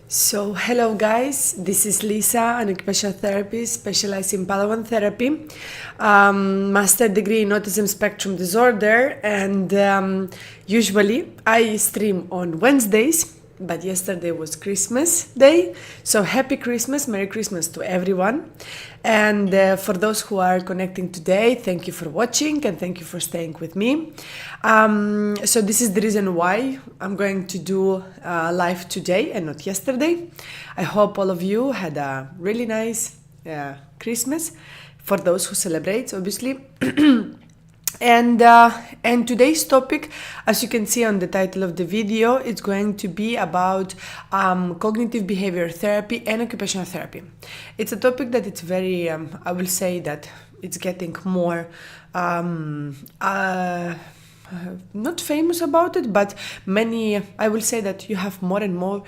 So, hello guys, this is Lisa, an occupational therapist specialized in Padawan therapy, master degree in autism spectrum disorder, and usually I stream on Wednesdays, but yesterday was Christmas Day, so happy Christmas, Merry Christmas to everyone. And for those who are connecting today, thank you for watching and thank you for staying with me. So this is the reason why I'm going to do live today and not yesterday. I hope all of you had a really nice Christmas, for those who celebrate, obviously. And today's topic, as you can see on the title of the video, it's going to be about cognitive behavior therapy and occupational therapy. It's a topic that it's very, I will say that it's getting more not famous about it, but many, I will say that you have more and more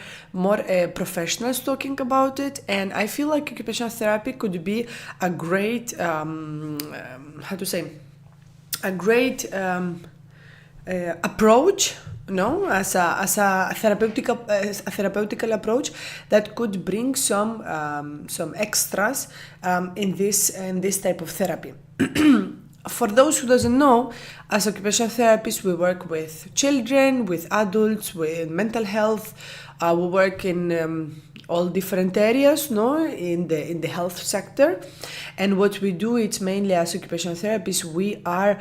professionals talking about it, and I feel like occupational therapy could be a great a great approach, no, as a therapeutical approach that could bring some extras in this type of therapy. For those who doesn't know, as occupational therapists, we work with children, with adults, with mental health. We work in all different areas, no, in the health sector. And what we do, it's mainly as occupational therapists, we are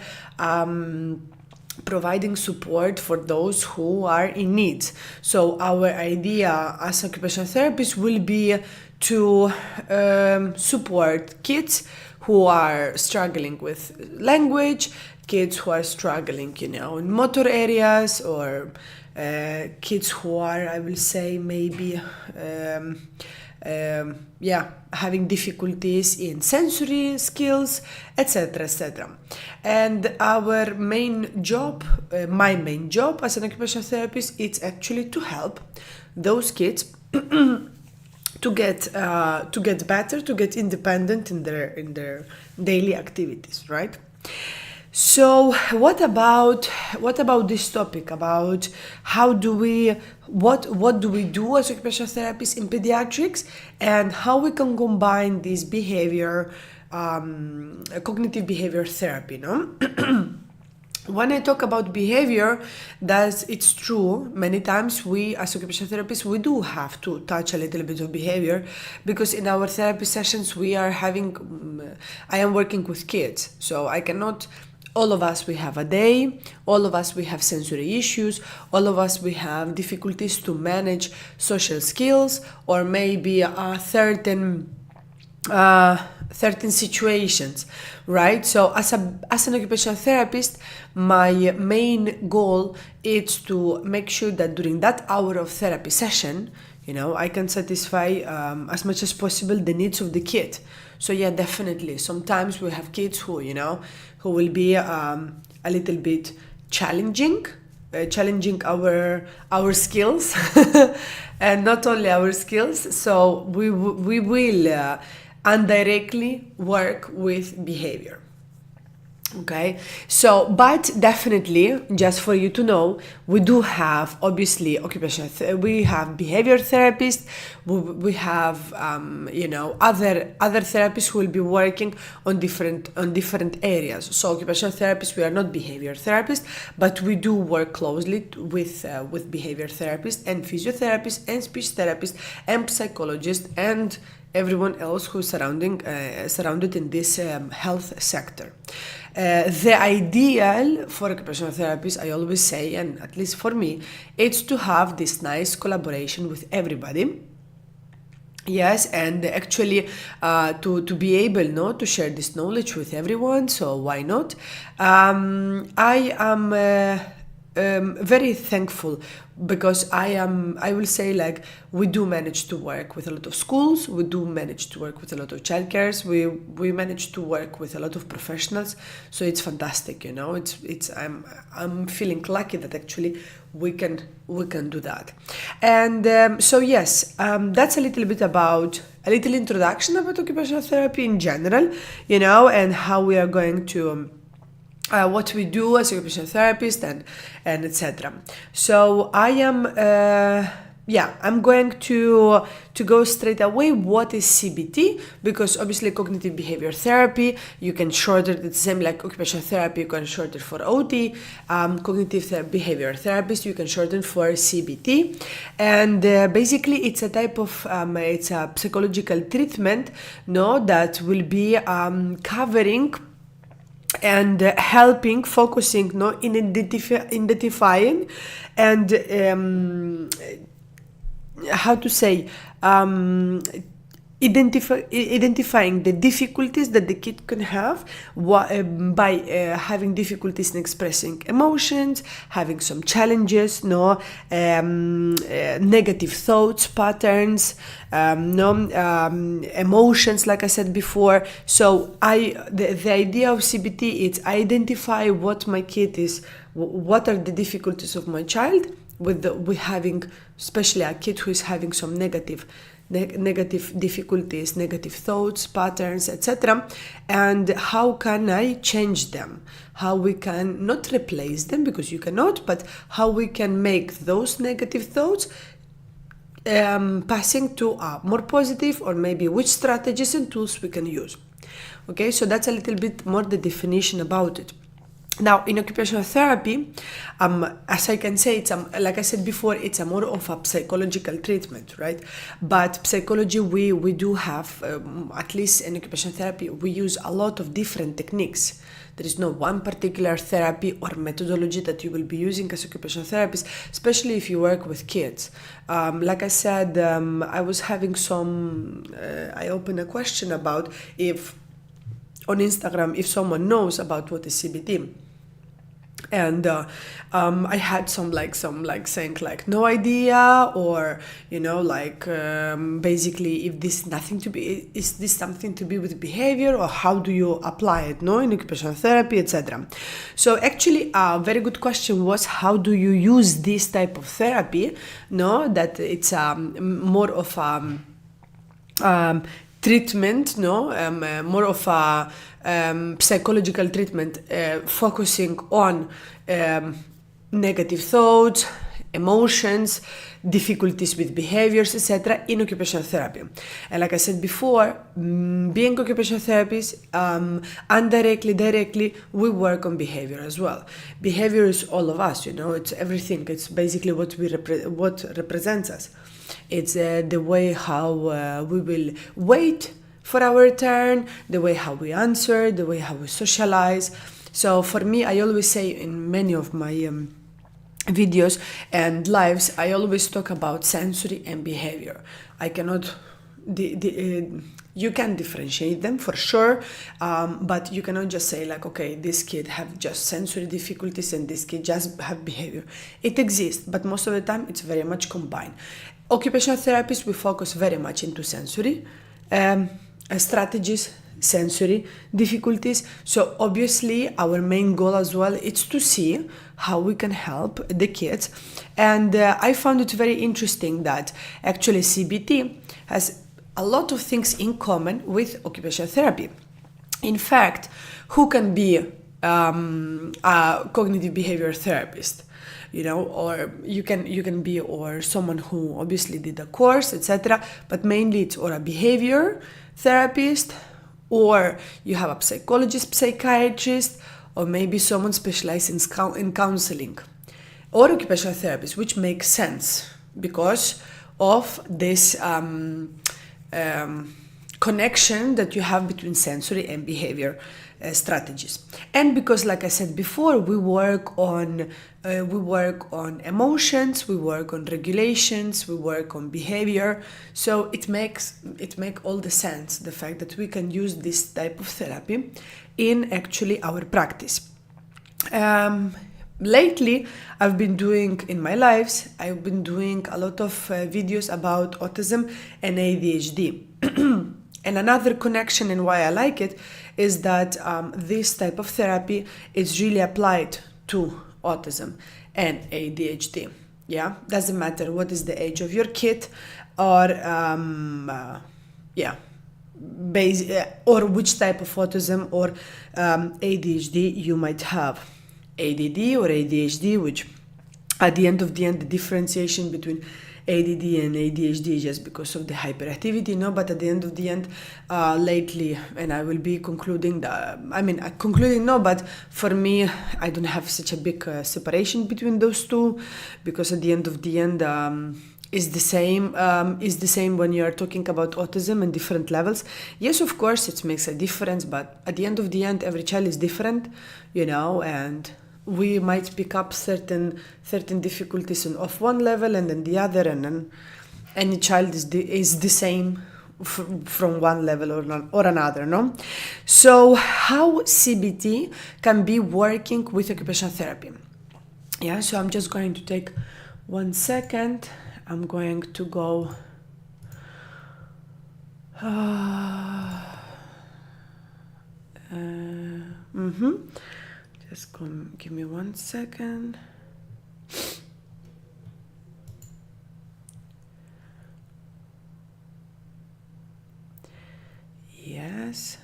providing support for those who are in need. So our idea as occupational therapists will be to support kids who are struggling with language, kids who are struggling, in motor areas, or kids who are, I will say, maybe having difficulties in sensory skills, etc., etc. And our main job, my main job as an occupational therapist, it's actually to help those kids to get better, to get independent in their daily activities, right? So what about this topic about what do we do as occupational therapists in pediatrics, and how we can combine this behavior, cognitive behavior therapy, no? When I talk about behavior, it's true. Many times we, as occupational therapists, we do have to touch a little bit of behavior, because in our therapy sessions I am working with kids, so I cannot. All of us, we have a day, all of us, we have sensory issues, all of us, we have difficulties to manage social skills, or maybe certain situations, right? So as an occupational therapist, my main goal is to make sure that during that hour of therapy session, I can satisfy as much as possible the needs of the kid. So yeah, definitely. Sometimes we have kids who will be a little bit challenging our skills, and not only our skills. So we will indirectly work with behavior. Okay, so but definitely, just for you to know, we do have obviously we have behavior therapists, we have other therapists who will be working on different areas. So occupational therapists, we are not behavior therapists, but we do work closely with behavior therapists and physiotherapists and speech therapists and psychologists and everyone else who's surrounded in this health sector. The ideal for occupational therapists, I always say, and at least for me, it's to have this nice collaboration with everybody. Yes, and actually to be able to share this knowledge with everyone. So why not? I am very thankful, because I will say, like, we do manage to work with a lot of schools, we do manage to work with a lot of childcares, we manage to work with a lot of professionals, so it's fantastic, I'm feeling lucky that actually we can do that. And so yes, that's a little introduction about occupational therapy in general, and how we are going to what we do as occupational therapist and etc. So I am I'm going to go straight away. What is CBT? Because obviously cognitive behavior therapy, you can shorten it, the same like occupational therapy, you can shorten for OT. Cognitive behavior therapist, you can shorten for CBT. And basically it's a type of, it's a psychological treatment, no, that will be covering and helping, focusing, no, in identifying and how to say, identifying the difficulties that the kid can have by having difficulties in expressing emotions, having some challenges, negative thoughts, patterns, emotions, like I said before. So the idea of CBT is identify what my kid is, what are the difficulties of my child with having, especially a kid who is having some negative difficulties, negative thoughts, patterns, etc. And how can I change them? How we can not replace them, because you cannot, but how we can make those negative thoughts passing to a more positive, or maybe which strategies and tools we can use. Okay, so that's a little bit more the definition about it. Now, in occupational therapy, as I can say, it's like I said before, it's a more of a psychological treatment, right? But psychology, we do have, at least in occupational therapy, we use a lot of different techniques. There is no one particular therapy or methodology that you will be using as occupational therapist, especially if you work with kids. Like I said, I was having I opened a question about if on Instagram, if someone knows about what is CBT. And I had some saying like no idea, or basically if this is this something to be with behavior, or how do you apply it in occupational therapy, etc. So actually a very good question was, how do you use this type of therapy, that it's more of a treatment, more of a psychological treatment, focusing on negative thoughts, emotions, difficulties with behaviors, etc. in occupational therapy. And like I said before, being occupational therapists, directly, we work on behavior as well. Behavior is all of us, it's everything. It's basically what represents us. It's the way how we will wait for our turn, the way how we answer, the way how we socialize. So for me, I always say in many of my videos and lives, I always talk about sensory and behavior. I cannot, you can differentiate them for sure, but you cannot just say like, okay, this kid have just sensory difficulties and this kid just have behavior. It exists, but most of the time it's very much combined. Occupational therapists, we focus very much into sensory strategies, sensory difficulties. So obviously our main goal as well is to see how we can help the kids. And I found it very interesting that actually CBT has a lot of things in common with occupational therapy. In fact, who can be a cognitive behavior therapist? Or you can be, or someone who obviously did a course, etc. But mainly it's or a behavior therapist, or you have a psychologist, psychiatrist, or maybe someone specialized in counseling, or occupational therapist, which makes sense because of this connection that you have between sensory and behavior strategies. And because, like I said before, we work on emotions, we work on regulations, we work on behavior. So it makes all the sense, the fact that we can use this type of therapy in actually our practice. Lately, I've been doing a lot of videos about autism and ADHD. And another connection and why I like it is that this type of therapy is really applied to autism and ADHD. Yeah, doesn't matter what is the age of your kid, or or which type of autism or ADHD you might have. ADD or ADHD, which at the end of the differentiation between ADD and ADHD just because of the hyperactivity, but at the end of the end, lately, and I will be concluding, concluding no, but for me, I don't have such a big separation between those two, because at the end of the end, is the same when you are talking about autism and different levels. Yes, of course, it makes a difference, but at the end of the end, every child is different, and we might pick up certain difficulties of one level and then the other, and then any child is the same from one level or another, no? So how CBT can be working with occupational therapy? Yeah, so I'm just going to take 1 second. I'm going to go Just give me 1 second. Yes.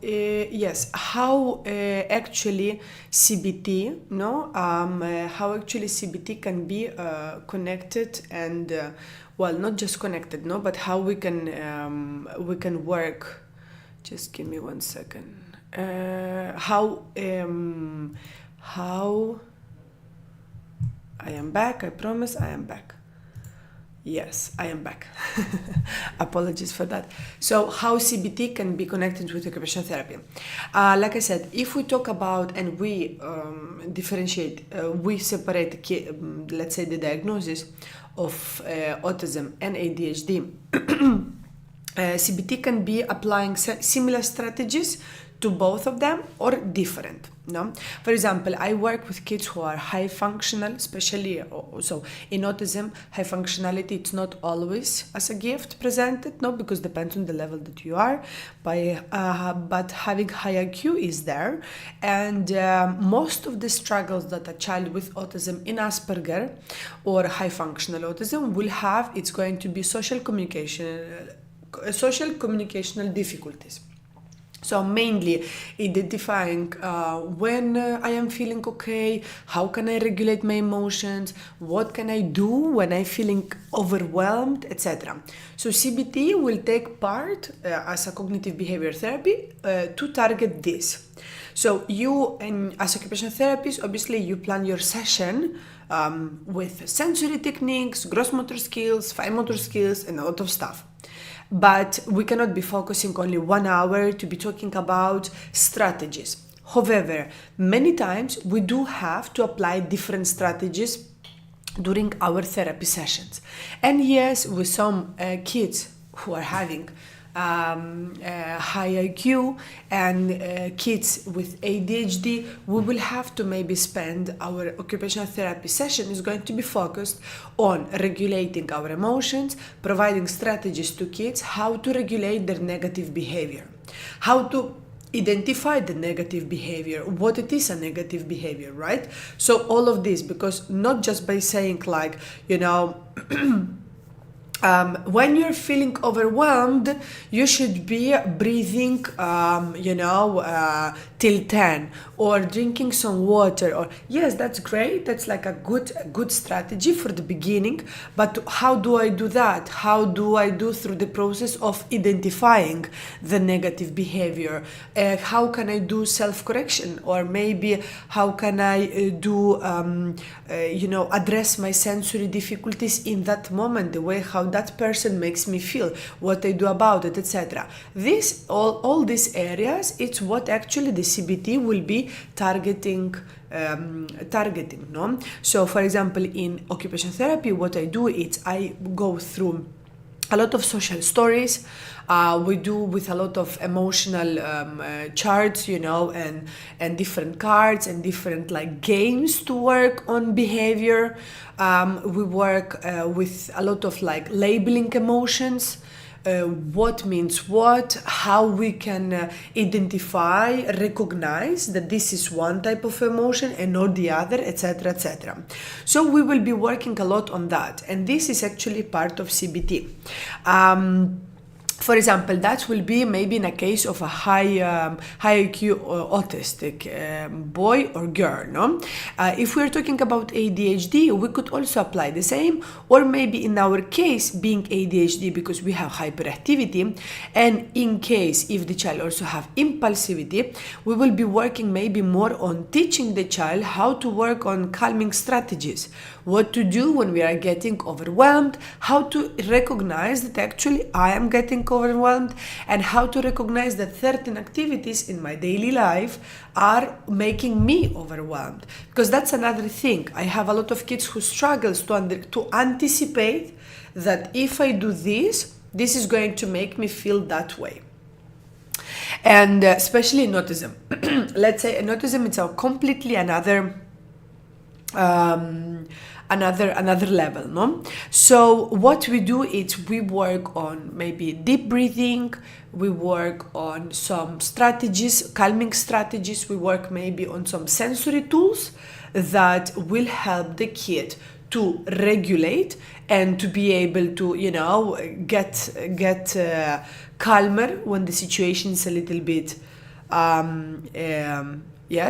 Yes, how actually CBT, how actually CBT can be connected and, not just connected, but how we can work. Just give me 1 second. How I am back. I promise I am back. Yes, I am back. Apologies for that. So how CBT can be connected with occupational therapy? Like I said, if we talk about and we differentiate, we separate, let's say, the diagnosis of autism and ADHD, CBT can be applying similar strategies to both of them or different. No? For example, I work with kids who are high functional, especially also in autism. High functionality, it's not always as a gift presented, because it depends on the level that you are. But having high IQ is there, and most of the struggles that a child with autism in Asperger or high functional autism will have, it's going to be social communicational difficulties. So mainly identifying when I am feeling okay, how can I regulate my emotions, what can I do when I'm feeling overwhelmed, etc. So CBT will take part as a cognitive behavior therapy to target this. So you, as occupational therapist, obviously you plan your session with sensory techniques, gross motor skills, fine motor skills, and a lot of stuff. But we cannot be focusing only 1 hour to be talking about strategies. However, many times we do have to apply different strategies during our therapy sessions. And yes, with some kids who are having high IQ and kids with ADHD, we will have to maybe spend our occupational therapy session is going to be focused on regulating our emotions, providing strategies to kids how to regulate their negative behavior, how to identify the negative behavior, what it is a negative behavior, right? So all of this, because not just by saying like, when you're feeling overwhelmed, you should be breathing, till 10 or drinking some water. Or yes, that's great. That's like a good strategy for the beginning. But how do I do that? How do I do through the process of identifying the negative behavior? How can I do self-correction? Or maybe how can I address my sensory difficulties in that moment, the way how that person makes me feel, what I do about it, etc. This all these areas, it's what actually the CBT will be targeting. No? So for example, in occupational therapy, what I do is I go through a lot of social stories. We do with a lot of emotional charts, and different cards and different like games to work on behavior. We work with a lot of like labeling emotions. What means what, how we can identify, recognize that this is one type of emotion and not the other, etc., etc. So we will be working a lot on that, and this is actually part of CBT. For example, that will be maybe in a case of a high IQ autistic boy or girl. No, if we're talking about ADHD, we could also apply the same, or maybe in our case, being ADHD because we have hyperactivity, and in case if the child also have impulsivity, we will be working maybe more on teaching the child how to work on calming strategies, what to do when we are getting overwhelmed, how to recognize that actually I am getting overwhelmed, and how to recognize that certain activities in my daily life are making me overwhelmed. Because that's another thing. I have a lot of kids who struggles to anticipate that if I do this is going to make me feel that way. And especially in autism. Let's say in autism, it's a completely another level, no? So what we do is we work on maybe deep breathing, we work on some strategies, calming strategies, we work maybe on some sensory tools that will help the kid to regulate and to be able to, get calmer when the situation is a little bit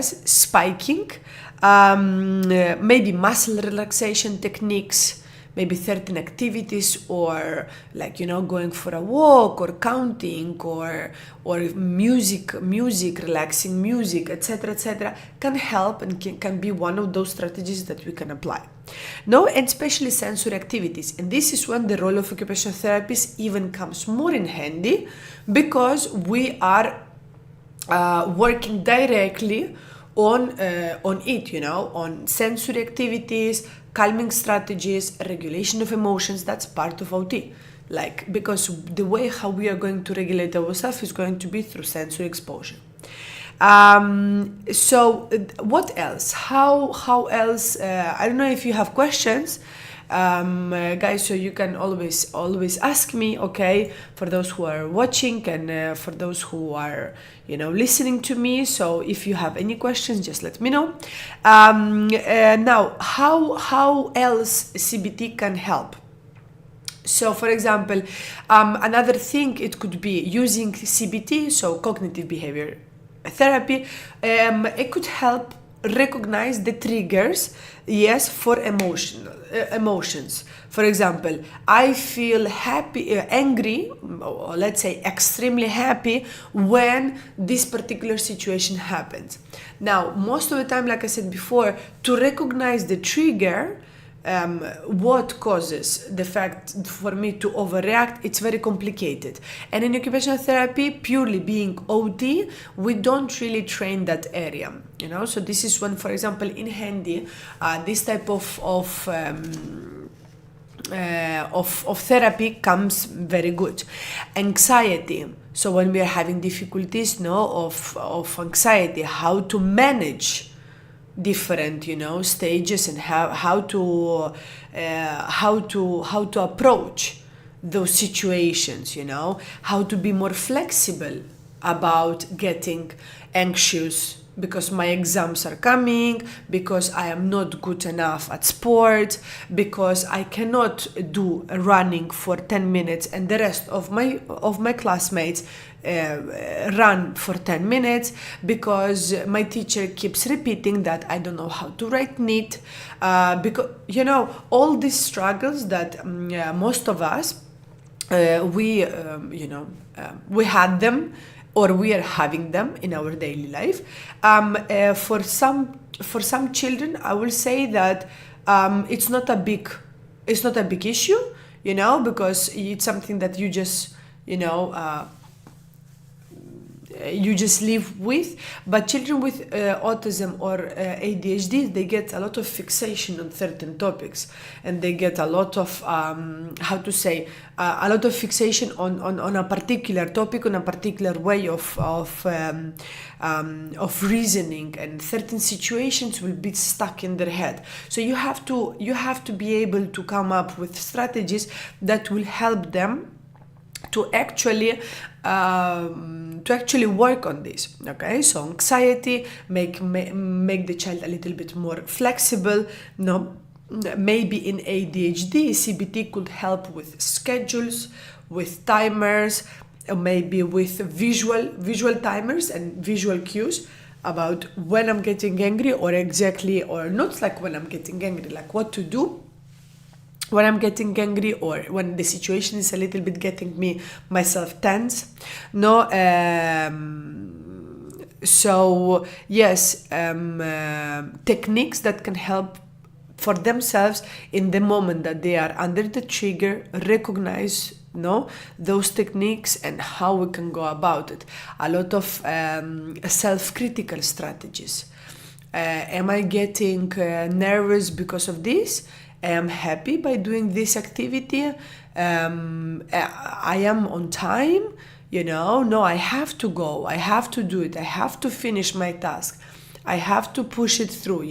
spiking. Maybe muscle relaxation techniques, maybe certain activities, or going for a walk, or counting, or music, relaxing music, etc., can help and can be one of those strategies that we can apply. No, and especially sensory activities, and this is when the role of occupational therapists even comes more in handy, because we are working directly on it, on sensory activities, calming strategies, regulation of emotions. That's part of OT, because the way how we are going to regulate ourselves is going to be through sensory exposure. So what else? How else? I don't know if you have questions, guys. So you can always ask me. Okay, for those who are watching and for those who are listening to me. So if you have any questions, just let me know. Now, how else CBT can help? So, for example, another thing, it could be using CBT, so cognitive behavior therapy. It could help recognize the triggers, for emotions. For example, I feel happy, angry, or let's say extremely happy when this particular situation happens. Now, most of the time, like I said before, to recognize the trigger, what causes the fact for me to overreact, it's very complicated. And in occupational therapy, purely being OT, we don't really train that area, so this is when, for example, in handy, this type of therapy comes very good. Anxiety, so when we are having difficulties of anxiety, how to manage different stages, and how to approach those situations, how to be more flexible about getting anxious because my exams are coming, because I am not good enough at sport, because I cannot do running for 10 minutes and the rest of my classmates run for 10 minutes, because my teacher keeps repeating that I don't know how to write neat, because all these struggles that most of us we had them, or we are having them in our daily life. For some children, I will say that it's not a big issue, because it's something that you just live with. But children with autism or ADHD, they get a lot of fixation on certain topics, and they get a lot of a lot of fixation on a particular topic, on a particular way of reasoning, and certain situations will be stuck in their head. So you have to be able to come up with strategies that will help them to actually work on this. Okay, so anxiety, make the child a little bit more flexible, maybe in ADHD, CBT could help with schedules, with timers, maybe with visual timers and visual cues about when I'm getting angry, or exactly, or not like when I'm getting angry, like what to do when I'm getting angry, or when the situation is a little bit getting myself tense. No, so yes, techniques that can help for themselves in the moment that they are under the trigger, recognize those techniques and how we can go about it. A lot of self-critical strategies. Am I getting nervous because of this? Am I happy by doing this activity? I am on time, no, I have to go, I have to do it, I have to finish my task, I have to push it through,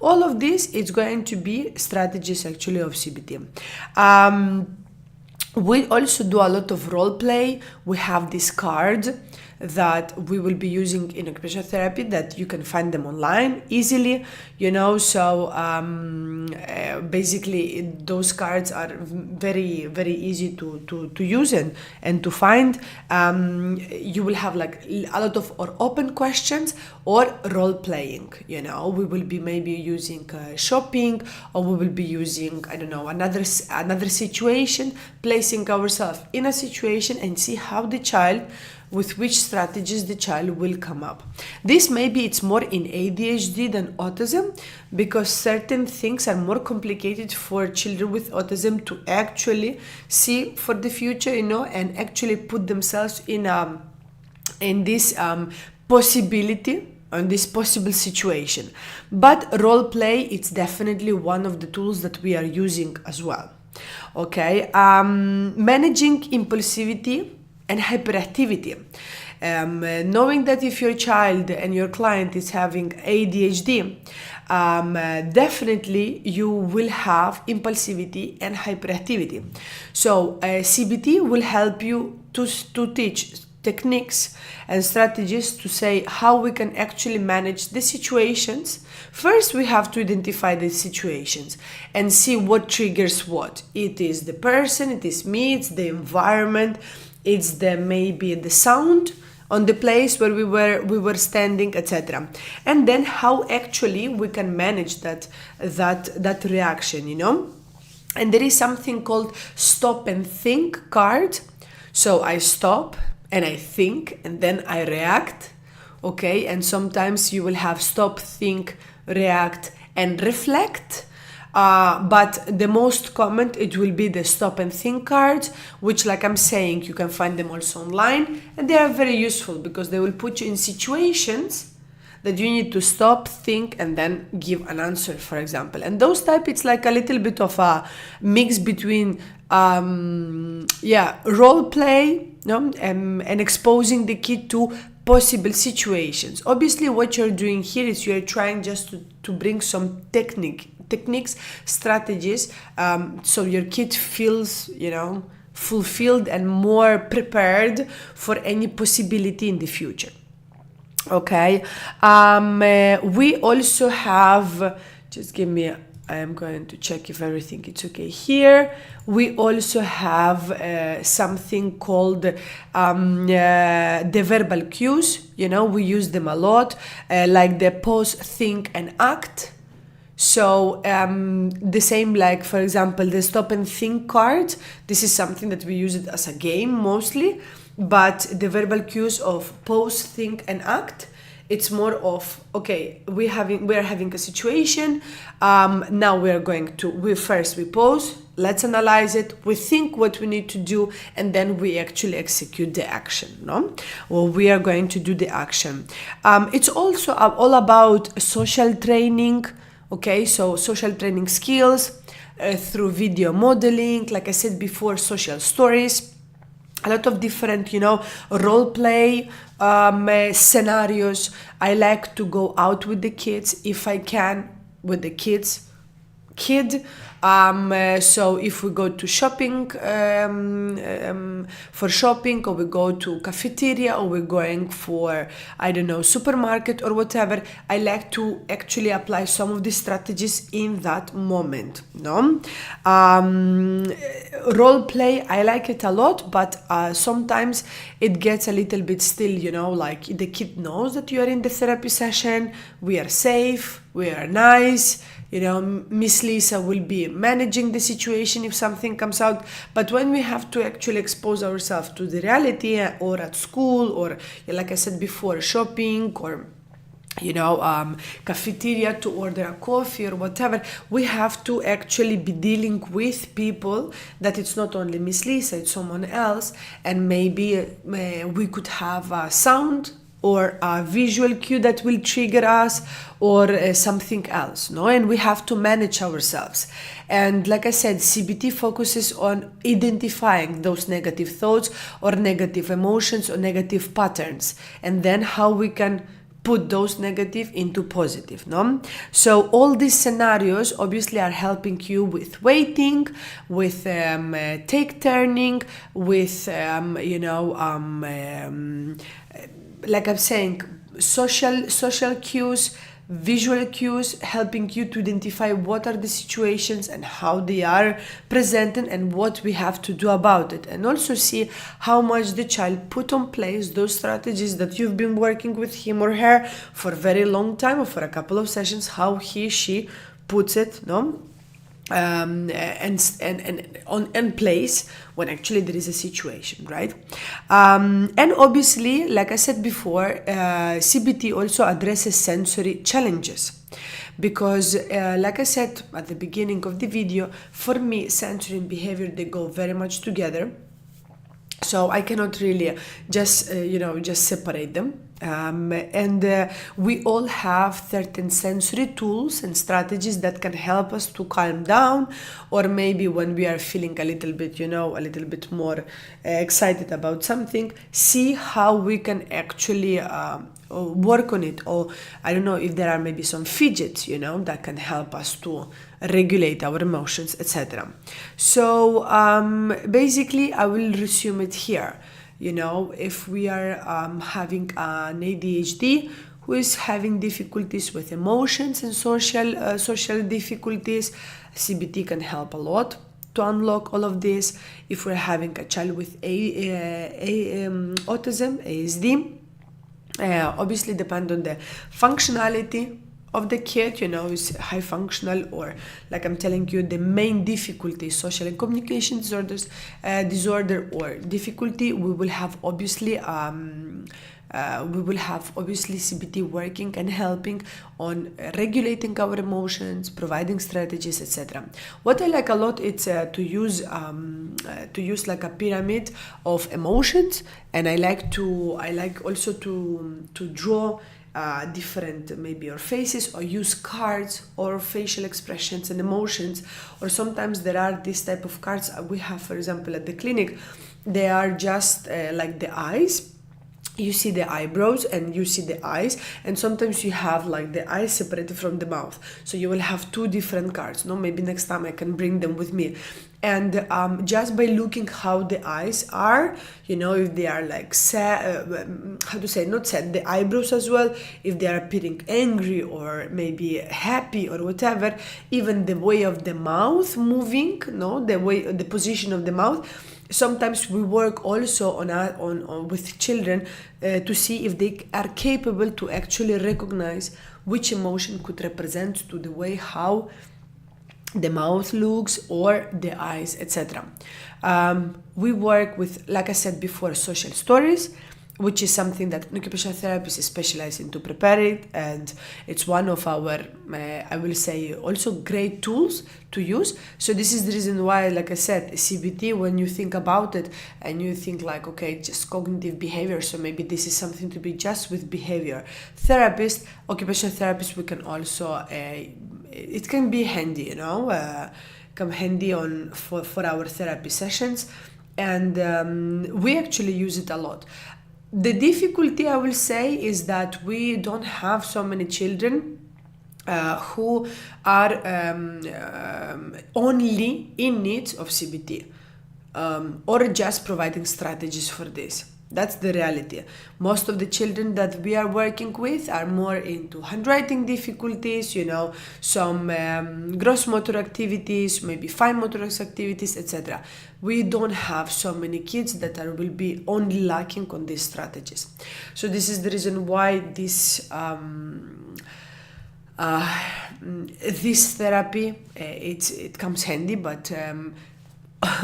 all of this is going to be strategies actually of CBT. We also do a lot of role play. We have this card that we will be using in occupational therapy, that you can find them online easily, so basically those cards are very, very easy to use and to find. You will have like a lot of or open questions or role playing, we will be maybe using shopping, or we will be using, I don't know, another situation, placing ourselves in a situation and see how the child, with which strategies the child will come up. This maybe it's more in ADHD than autism, because certain things are more complicated for children with autism to actually see for the future, and actually put themselves in this possibility, on this possible situation. But role play, it's definitely one of the tools that we are using as well. Okay, managing impulsivity and hyperactivity. Knowing that if your child and your client is having ADHD, definitely you will have impulsivity and hyperactivity. So CBT will help you to teach techniques and strategies to say how we can actually manage the situations. First, we have to identify the situations and see what triggers what. It is the person, it is me, it's the environment, it's maybe the sound on the place where we were standing, etc. And then how actually we can manage that reaction, And there is something called stop and think card. So I stop and I think, and then I react. Okay, and sometimes you will have stop, think, react, and reflect. But the most common, it will be the stop and think cards, which, like I'm saying, you can find them also online, and they are very useful because they will put you in situations that you need to stop, think, and then give an answer, for example. And those type, it's like a little bit of a mix between role play, and exposing the kid to possible situations. Obviously, what you're doing here is you're trying just to bring some techniques, strategies, so your kid feels, fulfilled and more prepared for any possibility in the future. Okay, we also have, just give me, I am going to check if everything is okay here. We also have something called the verbal cues. We use them a lot, like the pause, think, and act. So the same, like, for example, the stop and think card. This is something that we use it as a game mostly, but the verbal cues of pause, think, and act, it's more of, okay, we are having a situation. Now we pause, let's analyze it, we think what we need to do, and then we actually execute the action, or we are going to do the action. It's also all about social training. Okay, so social training skills through video modeling, like I said before, social stories, a lot of different, role play scenarios. I like to go out with the kids if I can, with the kids kid. So if we go to shopping, for shopping, or we go to cafeteria, or we're going for, I don't know, supermarket or whatever, I like to actually apply some of these strategies in that moment. No, role play, I like it a lot, but sometimes it gets a little bit still, like the kid knows that you are in the therapy session, we are safe, we are nice, Miss Lisa will be managing the situation if something comes out. But when we have to actually expose ourselves to the reality, or at school, or like I said before, shopping, or cafeteria to order a coffee or whatever, we have to actually be dealing with people that it's not only Miss Lisa, it's someone else, and maybe we could have a sound or a visual cue that will trigger us, or something else, no? And we have to manage ourselves. And like I said, CBT focuses on identifying those negative thoughts or negative emotions or negative patterns, and then how we can put those negative into positive, no? So all these scenarios obviously are helping you with waiting, with take turning, with like I'm saying, social cues, visual cues, helping you to identify what are the situations and how they are presented and what we have to do about it, and also see how much the child put on place those strategies that you've been working with him or her for a very long time, or for a couple of sessions, how she puts it, no? And on place when actually there is a situation, right? And obviously, like I said before, CBT also addresses sensory challenges, because like I said at the beginning of the video, for me, sensory and behavior, they go very much together. So I cannot really just separate them. And we all have certain sensory tools and strategies that can help us to calm down, or maybe when we are feeling a little bit more excited about something, see how we can actually work on it. Or I don't know if there are maybe some fidgets, that can help us to regulate our emotions, etc. So basically, I will resume it here. If we are having an ADHD who is having difficulties with emotions and social difficulties, CBT can help a lot to unlock all of this. If we're having a child with autism, ASD, obviously depend on the functionality of the kid, is high functional, or like I'm telling you, the main difficulty is social and communication disorder or difficulty. We will have obviously CBT working and helping on regulating our emotions, providing strategies, etc. What I like a lot is to use like a pyramid of emotions, and I like also to draw different maybe your faces, or use cards or facial expressions and emotions. Or sometimes there are this type of cards we have, for example, at the clinic. They are just like the eyes. You see the eyebrows and you see the eyes, and sometimes you have like the eyes separated from the mouth, so you will have two different cards. No, maybe next time I can bring them with me. And just by looking how the eyes are, if they are like sad, not sad, the eyebrows as well, if they are appearing angry or maybe happy or whatever, even the way of the mouth moving, the position of the mouth. Sometimes we work also on with children to see if they are capable to actually recognize which emotion could represent to the way how the mouth looks or the eyes, etc. We work with, like I said before, social stories, which is something that an occupational therapist is specialized in to prepare it, and it's one of our, I will say, also great tools to use. So this is the reason why, like I said, CBT, when you think about it and you think like, okay, just cognitive behavior, so maybe this is something to be just with behavior therapists, occupational therapists, we can also, it can be handy, come handy for our therapy sessions, and we actually use it a lot. The difficulty, I will say, is that we don't have so many children who are only in need of CBT, or just providing strategies for this. That's the reality. Most of the children that we are working with are more into handwriting difficulties, some gross motor activities, maybe fine motor activities, etc. We don't have so many kids that will be only lacking on these strategies. So this is the reason why this therapy it comes handy, but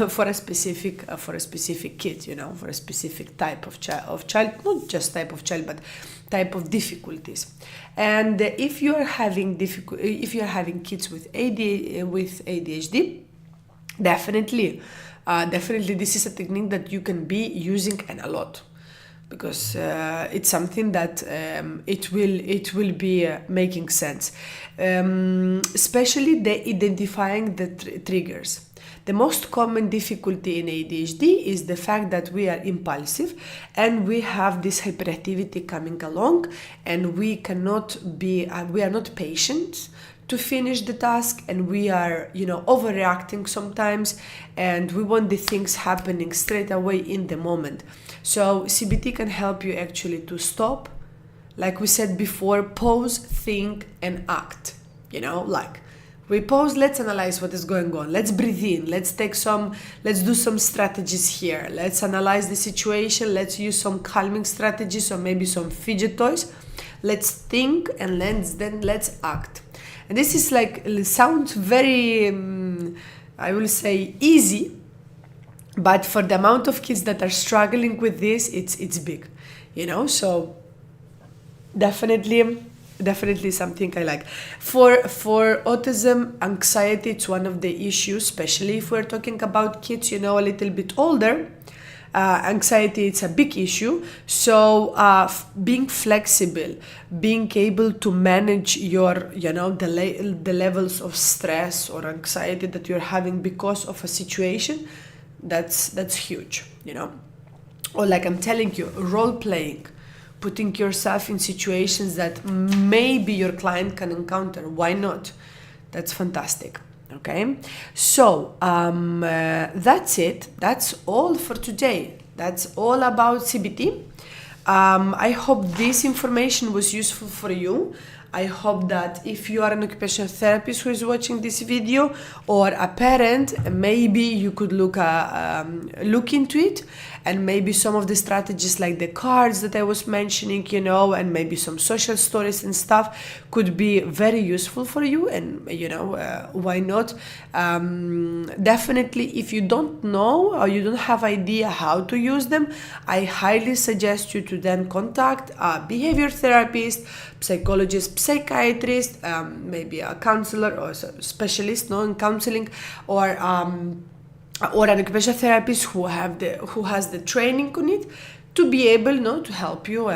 for a specific kid, for a specific type of child, not just type of child, but type of difficulties. And if you are having kids with ADHD, definitely this is a technique that you can be using, and a lot, because it's something that it will be making sense, especially the identifying the triggers. The most common difficulty in ADHD is the fact that we are impulsive and we have this hyperactivity coming along, and we are not patient to finish the task, and we are overreacting sometimes, and we want the things happening straight away in the moment. So CBT can help you actually to stop, like we said before, pause, think, and act. Like we pause, let's analyze what is going on, let's breathe in, let's do some strategies here, let's analyze the situation, let's use some calming strategies or maybe some fidget toys, let's think, and then let's act. And this is sounds very I will say easy, but for the amount of kids that are struggling with this, it's big, so definitely something I like. For autism, anxiety, it's one of the issues, especially if we're talking about kids, a little bit older. Anxiety, it's a big issue. So being flexible, being able to manage your, the levels of stress or anxiety that you're having because of a situation, that's huge, Or like I'm telling you, role playing, putting yourself in situations that maybe your client can encounter. Why not? That's fantastic. Okay, so that's it. That's all for today. That's all about CBT. I hope this information was useful for you. I hope that if you are an occupational therapist who is watching this video, or a parent, maybe you could look into it, and maybe some of the strategies like the cards that I was mentioning, and maybe some social stories and stuff could be very useful for you, and why not? Definitely, if you don't know or you don't have idea how to use them, I highly suggest you to then contact a behavior therapist, psychologist, psychiatrist, maybe a counselor or a specialist in counseling, or an occupational therapist who has the training on it, to be able to help you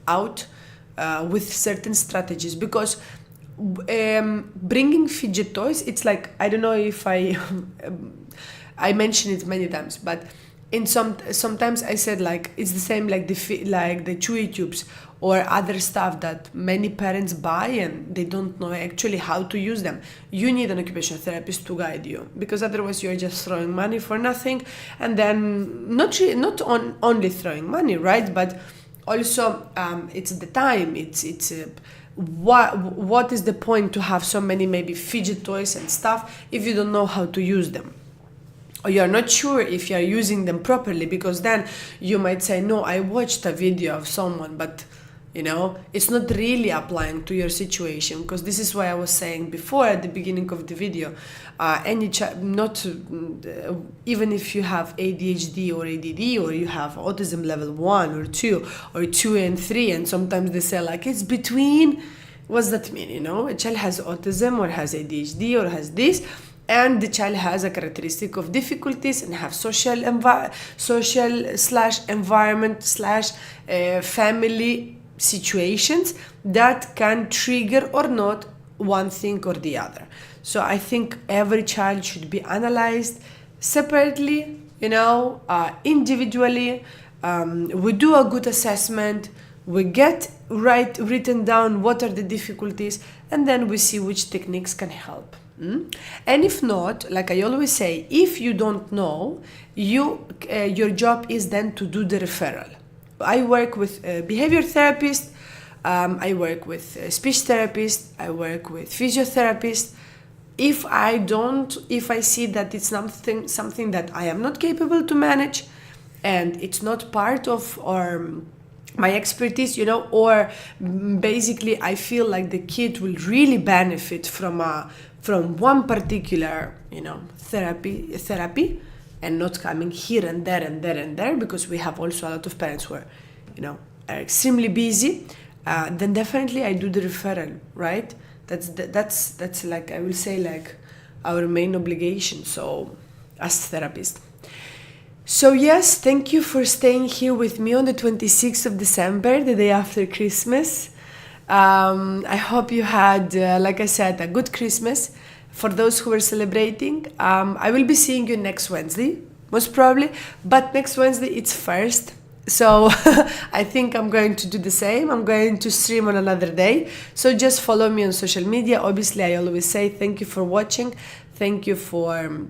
out with certain strategies. Because bringing fidget toys, it's like, I don't know if I mentioned it many times, but sometimes I said it's the same like the chewy tubes or other stuff that many parents buy and they don't know actually how to use them. You need an occupational therapist to guide you, because otherwise you're just throwing money for nothing, and then not only throwing money, right? But also it's the time. What is the point to have so many maybe fidget toys and stuff if you don't know how to use them? Or you're not sure if you're using them properly, because then you might say, no, I watched a video of someone, but it's not really applying to your situation. Because this is why I was saying before at the beginning of the video, even if you have ADHD or ADD, or you have autism level 1 or 2 or 2 and 3, and sometimes they say it's between. What's that mean? A child has autism or has ADHD or has this, and the child has a characteristic of difficulties and have social/environment/family situations that can trigger or not one thing or the other. So I think every child should be analyzed separately, individually. We do a good assessment. We get written down what are the difficulties, and then we see which techniques can help. And if not, like I always say, if you don't know, your job is then to do the referral. I work with behavior therapists, I work with speech therapists, I work with physiotherapists. If I see that it's something that I am not capable to manage, and it's not part of my expertise, or basically I feel like the kid will really benefit from one particular, therapy, and not coming here and there and there and there, because we have also a lot of parents who are, are extremely busy. Then definitely I do the referral, right? That's like, I will say, like our main obligation. So as therapists. So yes, thank you for staying here with me on the 26th of December, the day after Christmas. I hope you had, like I said, a good Christmas. For those who are celebrating, I will be seeing you next Wednesday, most probably. But next Wednesday, it's first. So I think I'm going to do the same. I'm going to stream on another day. So just follow me on social media. Obviously, I always say thank you for watching. Thank you for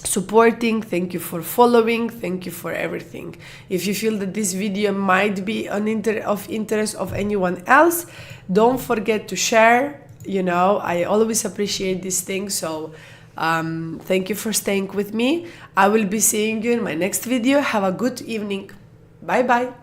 supporting, thank you for following, thank you for everything. If you feel that this video might be of interest of anyone else, don't forget to share. I always appreciate these things. So thank you for staying with me. I will be seeing you in my next video. Have a good evening. Bye bye.